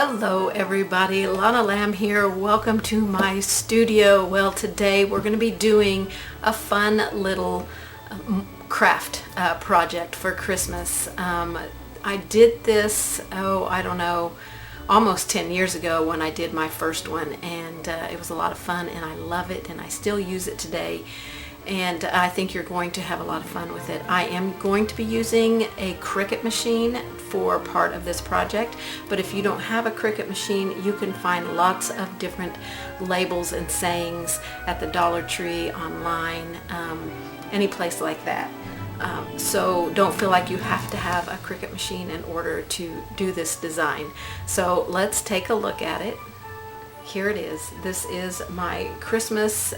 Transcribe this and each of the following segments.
Hello everybody, Lonna Lamb here. Welcome to my studio. Well, today we're going to be doing a fun little craft project for Christmas. I did this, I don't know, almost 10 years ago when I did my first one, and it was a lot of fun and I love it and I still use it today. And I think you're going to have a lot of fun with it. I am going to be using a Cricut machine for part of this project, but if you don't have a Cricut machine, you can find lots of different labels and sayings at the Dollar Tree, online, any place like that. So don't feel like you have to have a Cricut machine in order to do this design. So let's take a look at it. Here it is. This is my Christmas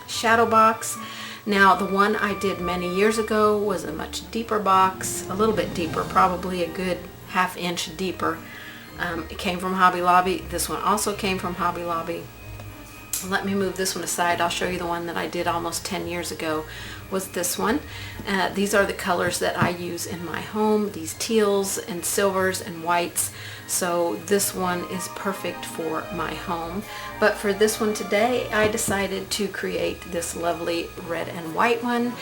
shadow box. Now, the one I did many years ago was a much deeper box, a little bit deeper, probably a good ½ inch deeper. It came from Hobby Lobby. This one also came from Hobby Lobby. Let me move this one aside. I'll show you the one that I did almost 10 years ago was this one. These are the colors that I use in my home, these teals and silvers and whites. So this one is perfect for my home. But for this one today, I decided to create this lovely red and white one.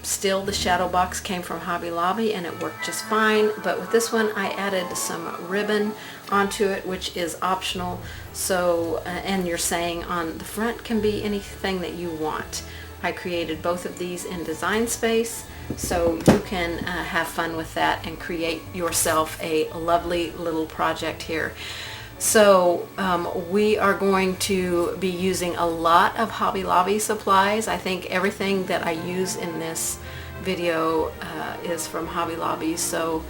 Still, the shadow box came from Hobby Lobby and it worked just fine, but with this one I added some ribbon onto it, which is optional. So and your saying on the front can be anything that you want. I created both of these in Design Space, so you can have fun with that and create yourself a lovely little project here. So we are going to be using a lot of Hobby Lobby supplies. I think everything that I use in this video is from Hobby Lobby, so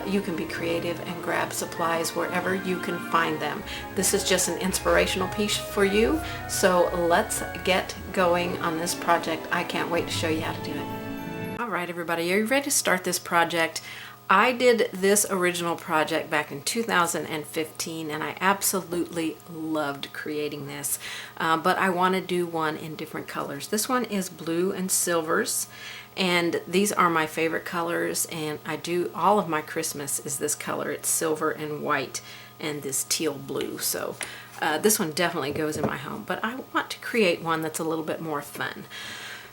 you can be creative and grab supplies wherever you can find them. This is just an inspirational piece for you, so let's get going on this project. I can't wait to show you how to do it. All right, everybody, are you ready to start this project? I did this original project back in 2015 and I absolutely loved creating this, but I want to do one in different colors. This one is blue and silvers, and these are my favorite colors, and I do all of my Christmas is this color. It's silver and white and this teal blue, so this one definitely goes in my home, but I want to create one that's a little bit more fun.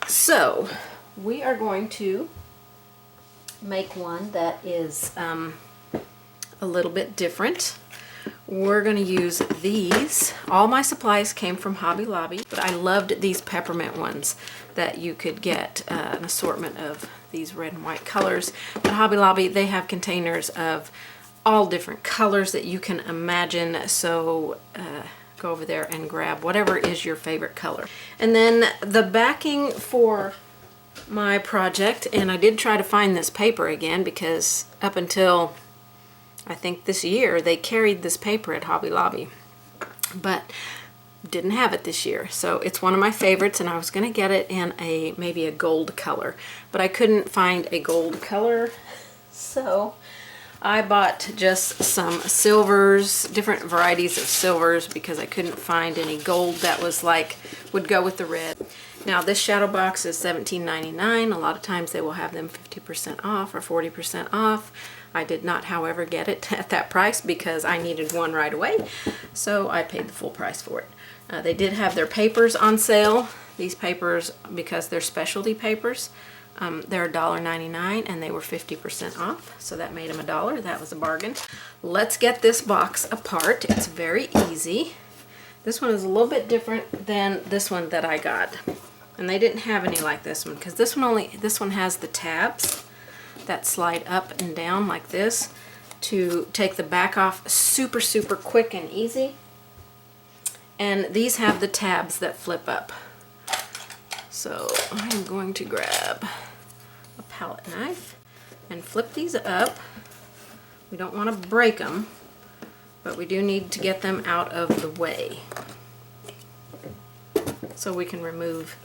So we are going to make one that is a little bit different. We're going to use these. All my supplies came from Hobby Lobby, but I loved these peppermint ones that you could get an assortment of these red and white colors. At Hobby Lobby, they have containers of all different colors that you can imagine, so go over there and grab whatever is your favorite color. And then the backing for my project, and I did try to find this paper again because up until I think this year they carried this paper at Hobby Lobby, but didn't have it this year. So it's one of my favorites, and I was going to get it in maybe a gold color, but I couldn't find a gold color, so I bought just some silvers, different varieties of silvers, because I couldn't find any gold that was would go with the red. Now this shadow box is $17.99. A lot of times they will have them 50% off or 40% off. I did not, however, get it at that price because I needed one right away, so I paid the full price for it. They did have their papers on sale. These papers, because they're specialty papers, they're $1.99 and they were 50% off, so that made them $1. That was a bargain. Let's get this box apart. It's very easy. This one is a little bit different than this one that I got, and they didn't have any like this one because this one has the tabs that slide up and down like this to take the back off super quick and easy, and these have the tabs that flip up. So I'm going to grab a palette knife and flip these up. We don't want to break them, but we do need to get them out of the way so we can remove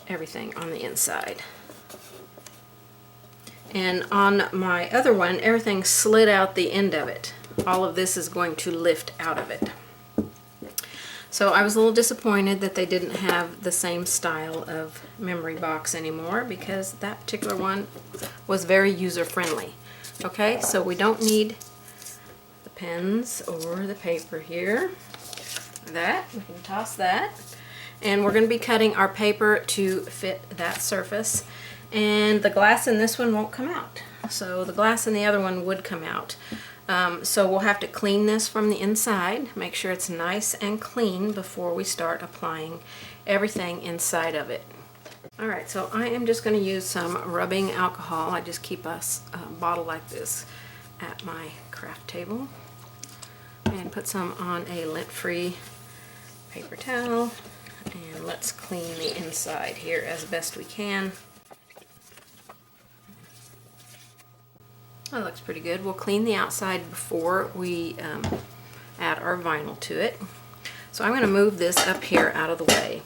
everything on the inside. And on my other one, everything slid out the end of it. All of this is going to lift out of it. So I was a little disappointed that they didn't have the same style of memory box anymore, because that particular one was very user-friendly. Okay, so we don't need the pens or the paper here. That, we can toss that. And we're going to be cutting our paper to fit that surface. And the glass in this one won't come out. So the glass in the other one would come out. So we'll have to clean this from the inside, make sure it's nice and clean before we start applying everything inside of it. Alright, so I am just going to use some rubbing alcohol. I just keep a bottle like this at my craft table. And put some on a lint-free paper towel. And let's clean the inside here as best we can. That looks pretty good. We'll clean the outside before we add our vinyl to it. So I'm going to move this up here out of the way.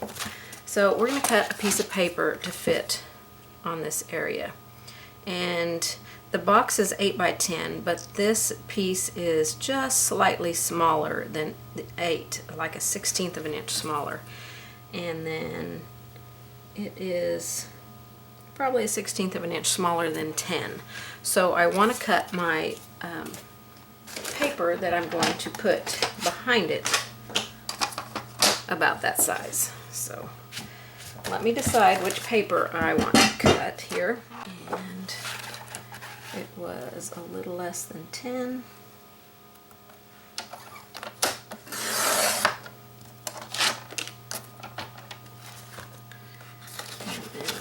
So we're going to cut a piece of paper to fit on this area. And the box is 8 by 10, but this piece is just slightly smaller than the 8, like a 1/16 of an inch smaller. And then it is probably a 1/16 of an inch smaller than 10. So I want to cut my paper that I'm going to put behind it about that size. So let me decide which paper I want to cut here. And it was a little less than 10.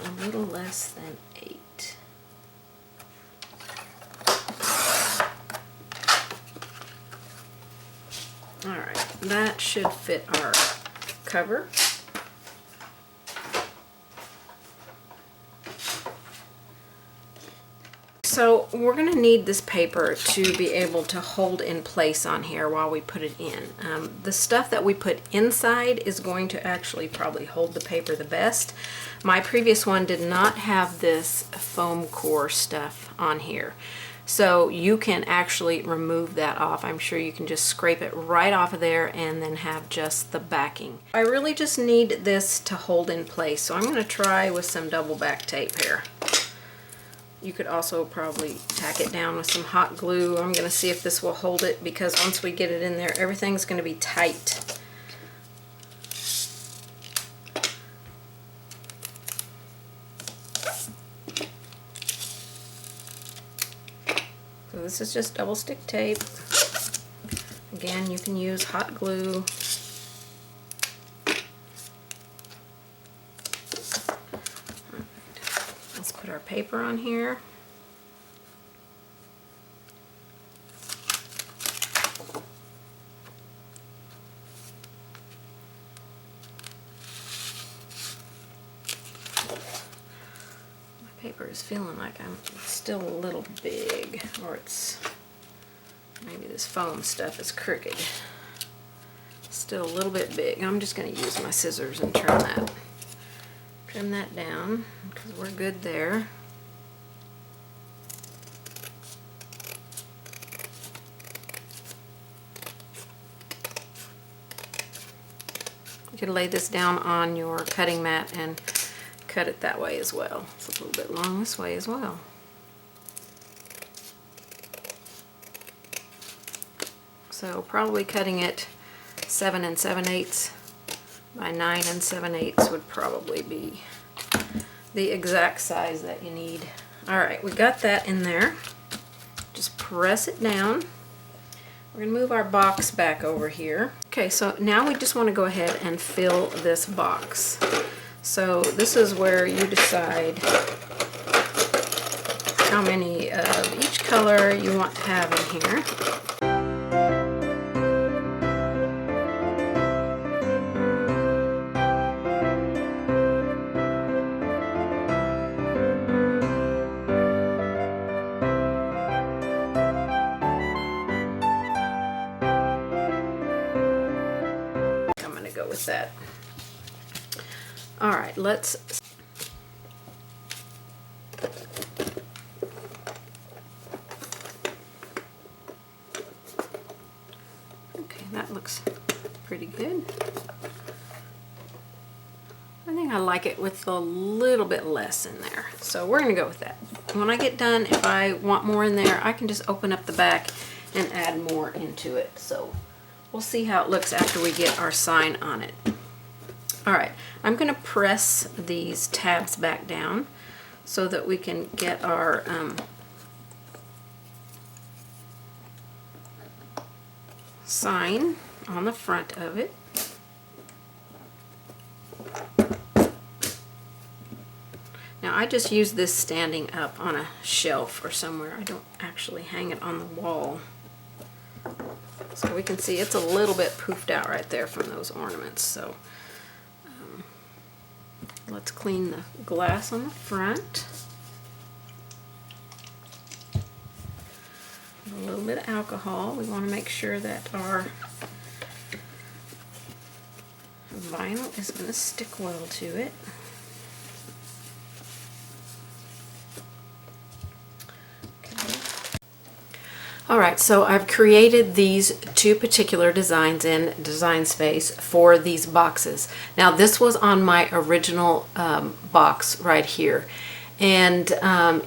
A little less than 8. Alright, that should fit our cover. So we're going to need this paper to be able to hold in place on here while we put it in. The stuff that we put inside is going to actually probably hold the paper the best. My previous one did not have this foam core stuff on here. So you can actually remove that off. I'm sure you can just scrape it right off of there and then have just the backing. I really just need this to hold in place. So I'm going to try with some double back tape here. You could also probably tack it down with some hot glue. I'm going to see if this will hold it, because once we get it in there, everything's going to be tight. So this is just double stick tape. Again, you can use hot glue. Put our paper on here. My paper is feeling like I'm still a little big, or it's maybe this foam stuff is crooked. Still a little bit big. I'm just going to use my scissors and trim that down, because we're good there. You can lay this down on your cutting mat and cut it that way as well. It's a little bit long this way as well. So probably cutting it 7 7/8 by 9 7/8 would probably be the exact size that you need. Alright, we got that in there. Just press it down. We're going to move our box back over here. Okay, so now we just want to go ahead and fill this box. So this is where you decide how many of each color you want to have in here. With that. All right, let's okay, that looks pretty good. I think I like it with a little bit less in there, so we're gonna go with that. When I get done, if I want more in there, I can just open up the back and add more into it. So we'll see how it looks after we get our sign on it. All right, I'm going to press these tabs back down so that we can get our sign on the front of it. Now I just use this standing up on a shelf or somewhere. I don't actually hang it on the wall. So we can see it's a little bit poofed out right there from those ornaments. So let's clean the glass on the front. A little bit of alcohol. We want to make sure that our vinyl is going to stick well to it. Alright, so I've created these two particular designs in Design Space for these boxes. Now this was on my original box right here, and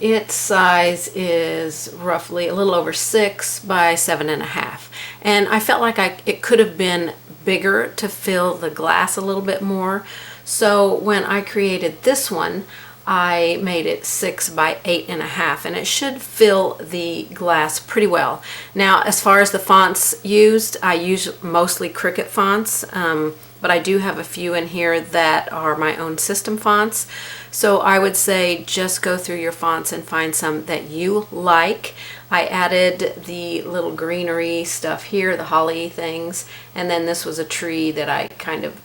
its size is roughly a little over 6 by 7.5, and I felt like it could have been bigger to fill the glass a little bit more. So when I created this one, I made it 6 by 8.5, and it should fill the glass pretty well. Now, as far as the fonts used, I use mostly Cricut fonts, but I do have a few in here that are my own system fonts. So I would say just go through your fonts and find some that you like. I added the little greenery stuff here, the holly things, and then this was a tree that I kind of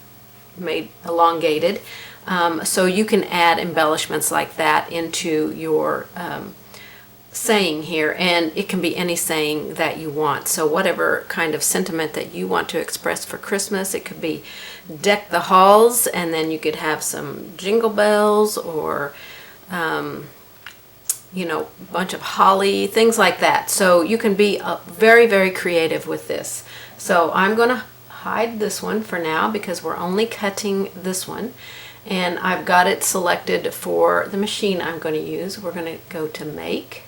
made elongated. So you can add embellishments like that into your saying here, and it can be any saying that you want. So whatever kind of sentiment that you want to express for Christmas, it could be deck the halls, and then you could have some jingle bells, or you know, a bunch of holly, things like that. So you can be very, very creative with this. So I'm going to hide this one for now because we're only cutting this one. And I've got it selected for the machine I'm going to use. We're going to go to Make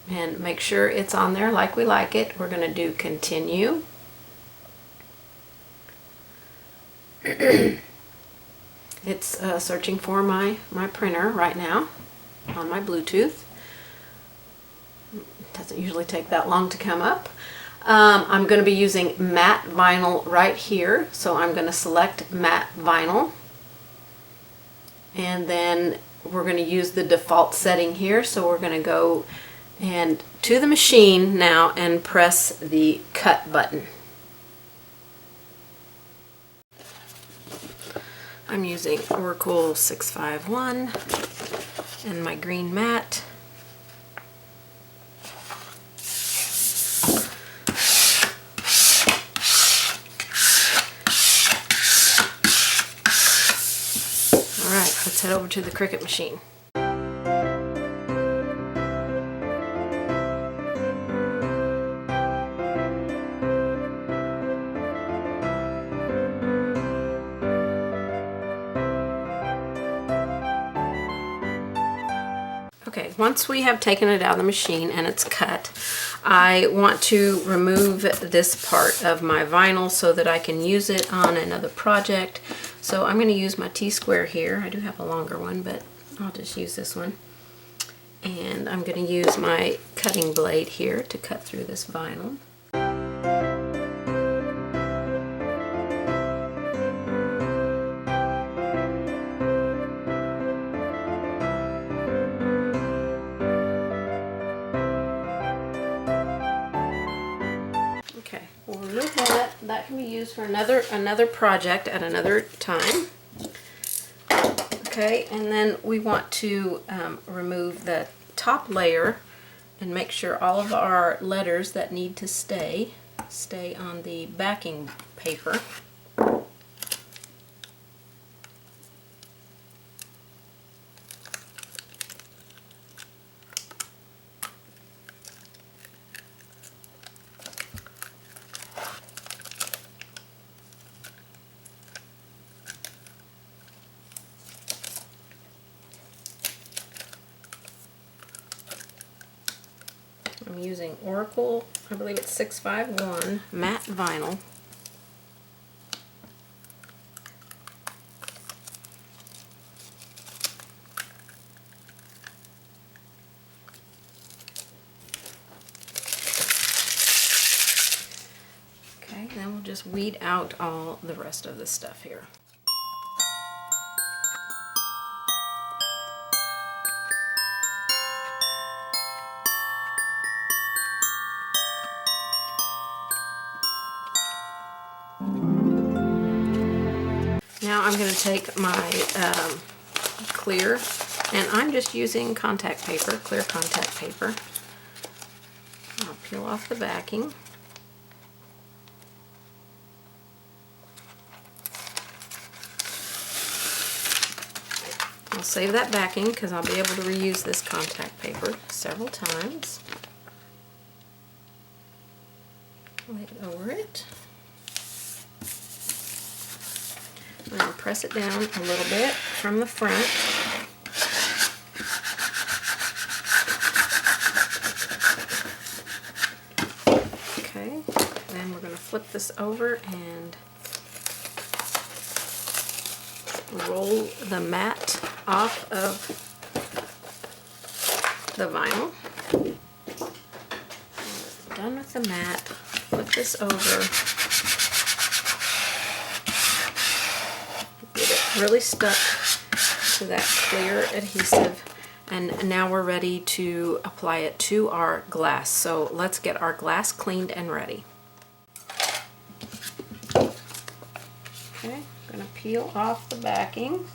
and make sure it's on there like we like it. We're going to do Continue. It's searching for my printer right now on my Bluetooth. It doesn't usually take that long to come up. I'm going to be using matte vinyl right here, so I'm going to select matte vinyl, and then we're going to use the default setting here. So we're going to go and to the machine now and press the cut button. I'm using Oracle 651 and my green matte. Let's head over to the Cricut machine. Okay, once we have taken it out of the machine and it's cut, I want to remove this part of my vinyl so that I can use it on another project. So I'm going to use my T-square here. I do have a longer one, but I'll just use this one. And I'm going to use my cutting blade here to cut through this vinyl. Okay, we'll remove that. That can be used for another project at another time. Okay, and then we want to remove the top layer and make sure all of our letters that need to stay on the backing paper. I'm using Oracle, I believe it's 651 matte vinyl. Okay, then we'll just weed out all the rest of the stuff here. Now I'm going to take my clear, and I'm just using contact paper, clear contact paper. I'll peel off the backing. I'll save that backing because I'll be able to reuse this contact paper several times. Lay it over it. I'm going to press it down a little bit from the front. Okay, then we're going to flip this over and roll the mat off of the vinyl. Done with the mat, flip this over. Get it really stuck to that clear adhesive, and now we're ready to apply it to our glass. So let's get our glass cleaned and ready. Okay, I'm going to peel off the backing.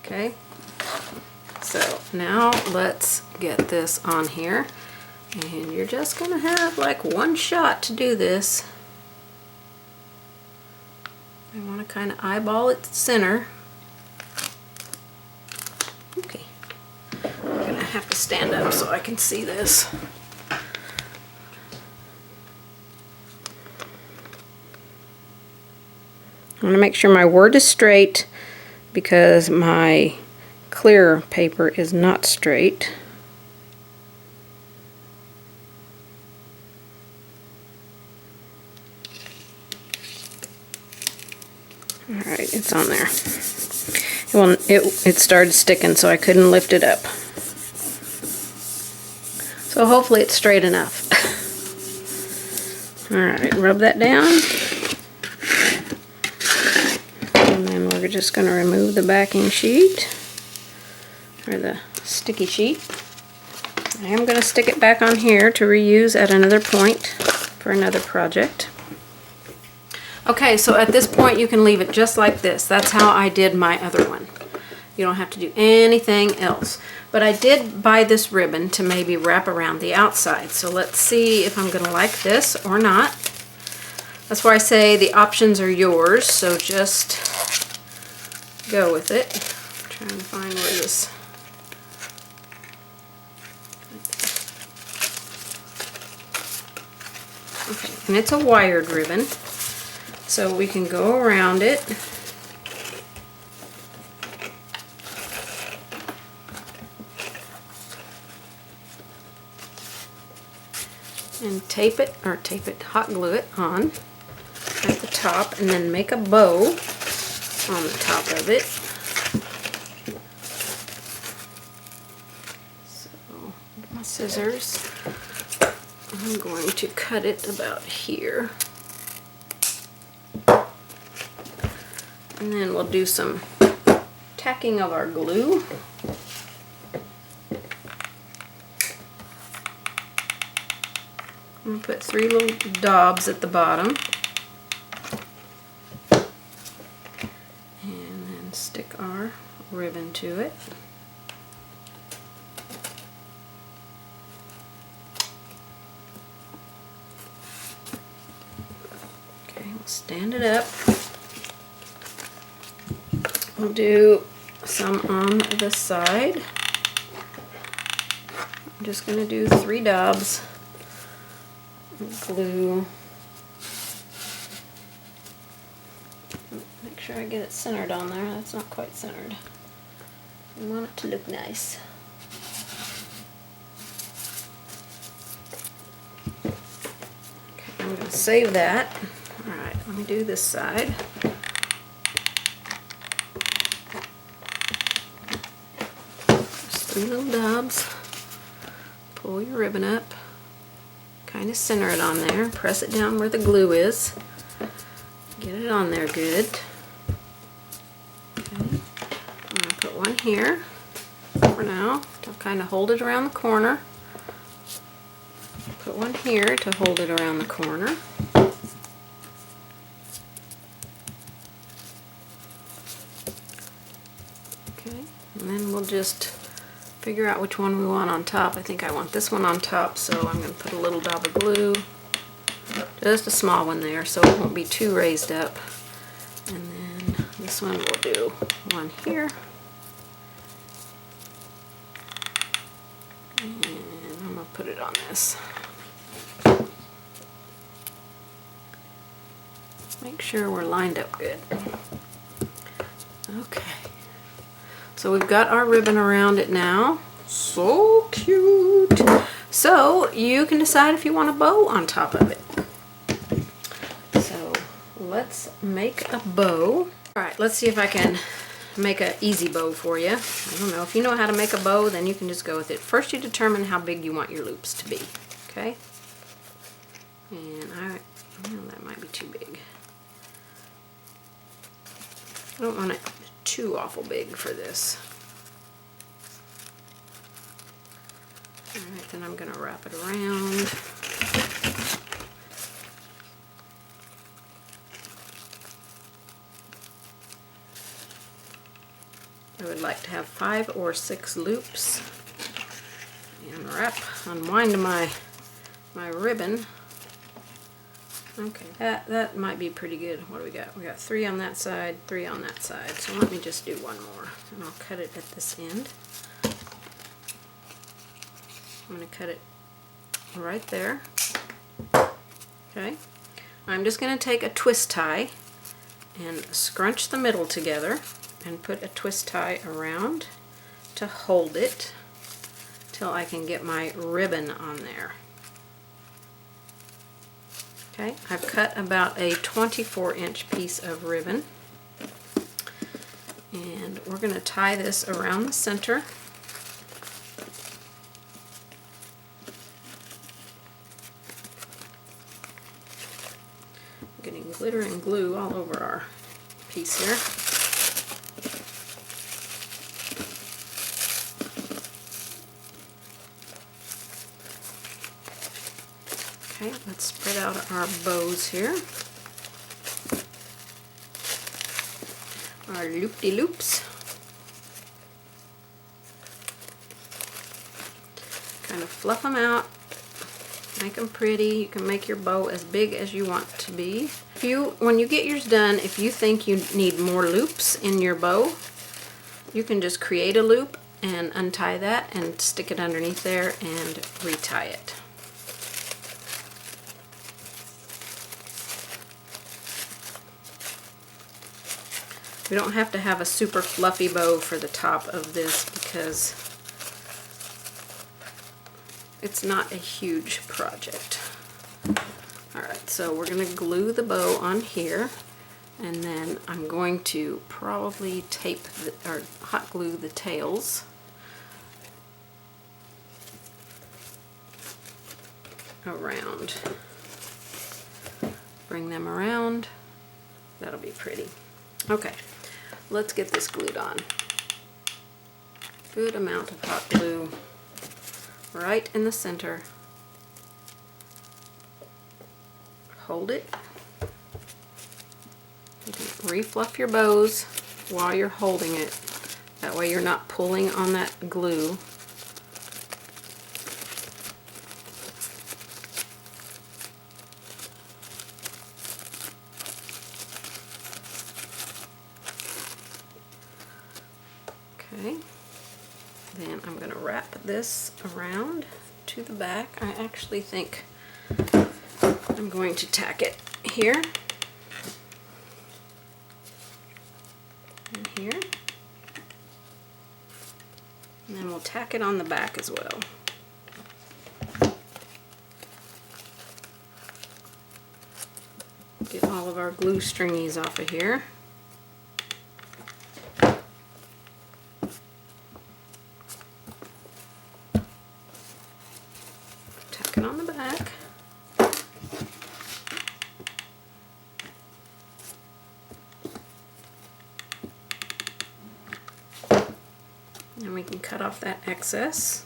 Okay, so now let's get this on here, and you're just gonna have like one shot to do this. I want to kind of eyeball it to the center. Okay, I'm gonna have to stand up so I can see this. I want to make sure my word is straight because my clear paper is not straight. Alright, it's on there. Well, it started sticking, so I couldn't lift it up. So hopefully it's straight enough. Alright, rub that down. And then we're just going to remove the backing sheet, or the sticky sheet. I am going to stick it back on here to reuse at another point for another project. Okay, so at this point you can leave it just like this. That's how I did my other one. You don't have to do anything else. But I did buy this ribbon to maybe wrap around the outside. So let's see if I'm going to like this or not. That's why I say the options are yours, so just go with it. I'm trying to find where this... Okay, and it's a wired ribbon, so we can go around it. And tape it, hot glue it on at the top, and then make a bow on the top of it. So, get my scissors. I'm going to cut it about here. And then we'll do some tacking of our glue. I'm going to put 3 little daubs at the bottom. And then stick our ribbon to it. Okay, we'll stand it up. We'll do some on the side. I'm just going to do 3 daubs of glue. Make sure I get it centered on there. That's not quite centered. I want it to look nice. Okay, I'm going to save that. Alright, let me do this side. Just 3 little daubs. Pull your ribbon up. Kind of center it on there. Press it down where the glue is. Get it on there good. Okay. I'm going to put one here for now to kind of hold it around the corner. Put one here to hold it around the corner. Okay, and then we'll just figure out which one we want on top. I think I want this one on top, so I'm going to put a little dab of glue. Just a small one there, so it won't be too raised up. And then this one we'll do one here. And I'm going to put it on this. Make sure we're lined up good. Okay. So we've got our ribbon around it now. So cute. So you can decide if you want a bow on top of it. So let's make a bow. Alright, let's see if I can make an easy bow for you. I don't know. If you know how to make a bow, then you can just go with it. First you determine how big you want your loops to be. Okay? And that might be too big. I don't want it too awful big for this. Alright, then I'm going to wrap it around. I would like to have 5 or 6 loops. And unwind my ribbon. Okay, that might be pretty good. What do we got? We got 3 on that side, 3 on that side. So let me just do one more, and I'll cut it at this end. I'm going to cut it right there. Okay. I'm just going to take a twist tie and scrunch the middle together and put a twist tie around to hold it till I can get my ribbon on there. Okay, I've cut about a 24-inch piece of ribbon, and we're going to tie this around the center. Getting glitter and glue all over our piece here. Okay, let's spread out our bows here. Our loop-de-loops. Kind of fluff them out. Make them pretty. You can make your bow as big as you want to be. When you get yours done, if you think you need more loops in your bow, you can just create a loop and untie that and stick it underneath there and retie it. We don't have to have a super fluffy bow for the top of this because it's not a huge project. Alright, so we're going to glue the bow on here, and then I'm going to probably or hot glue the tails. Around. Bring them around. That'll be pretty. Okay, let's get this glued on. Good amount of hot glue right in the center. Hold it. You can refluff your bows while you're holding it. That way you're not pulling on that glue. Okay, then I'm going to wrap this around to the back. I actually think I'm going to tack it here and here, and then we'll tack it on the back as well. Get all of our glue stringies off of here. Tack it on the back. And we can cut off that excess.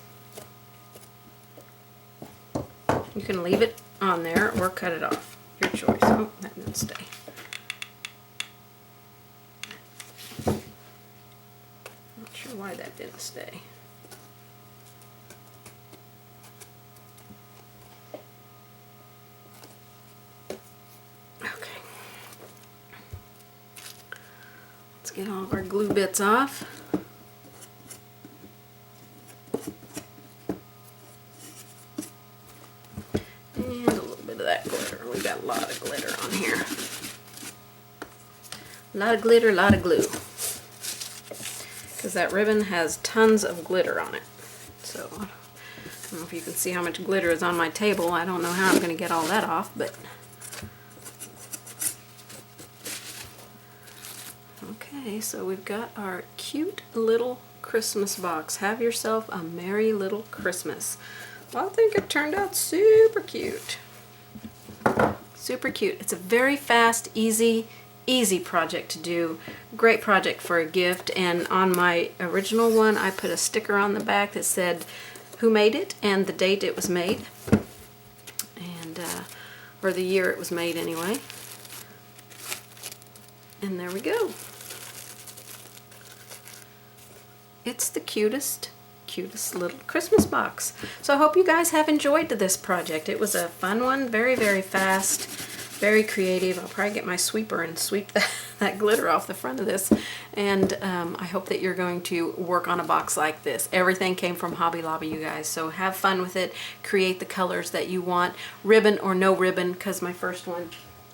You can leave it on there or cut it off. Your choice. Oh, that didn't stay. Not sure why that didn't stay. Okay. Let's get all of our glue bits off. We got a lot of glitter on here. A lot of glitter, a lot of glue. Because that ribbon has tons of glitter on it. So, I don't know if you can see how much glitter is on my table. I don't know how I'm going to get all that off, but... Okay, so we've got our cute little Christmas box. Have yourself a merry little Christmas. Well, I think it turned out super cute. Super cute. It's a very fast, easy project to do. Great project for a gift. And on my original one, I put a sticker on the back that said who made it and the date it was made, and or the year it was made anyway. And there we go. It's the cutest little Christmas box. So I hope you guys have enjoyed this project. It was a fun one, very, very fast, very creative. I'll probably get my sweeper and sweep that glitter off the front of this. And I hope that you're going to work on a box like this. Everything came from Hobby Lobby, you guys. So have fun with it. Create the colors that you want, ribbon or no ribbon, because my first one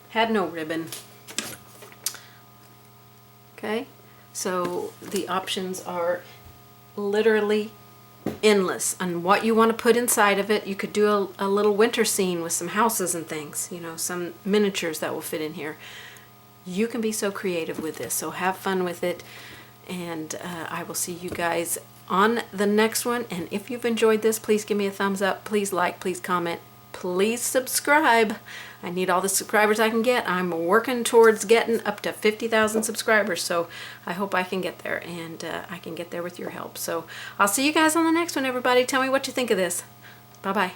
had no ribbon. Okay, so the options are literally endless on what you want to put inside of it. You could do a little winter scene with some houses and things, you know, some miniatures that will fit in here. You can be so creative with this, so have fun with it, and I will see you guys on the next one. And if you've enjoyed this, please give me a thumbs up, please like, please comment, please subscribe. I need all the subscribers I can get. I'm working towards getting up to 50,000 subscribers, so I hope I can get there, and I can get there with your help. So I'll see you guys on the next one, everybody. Tell me what you think of this. Bye-bye.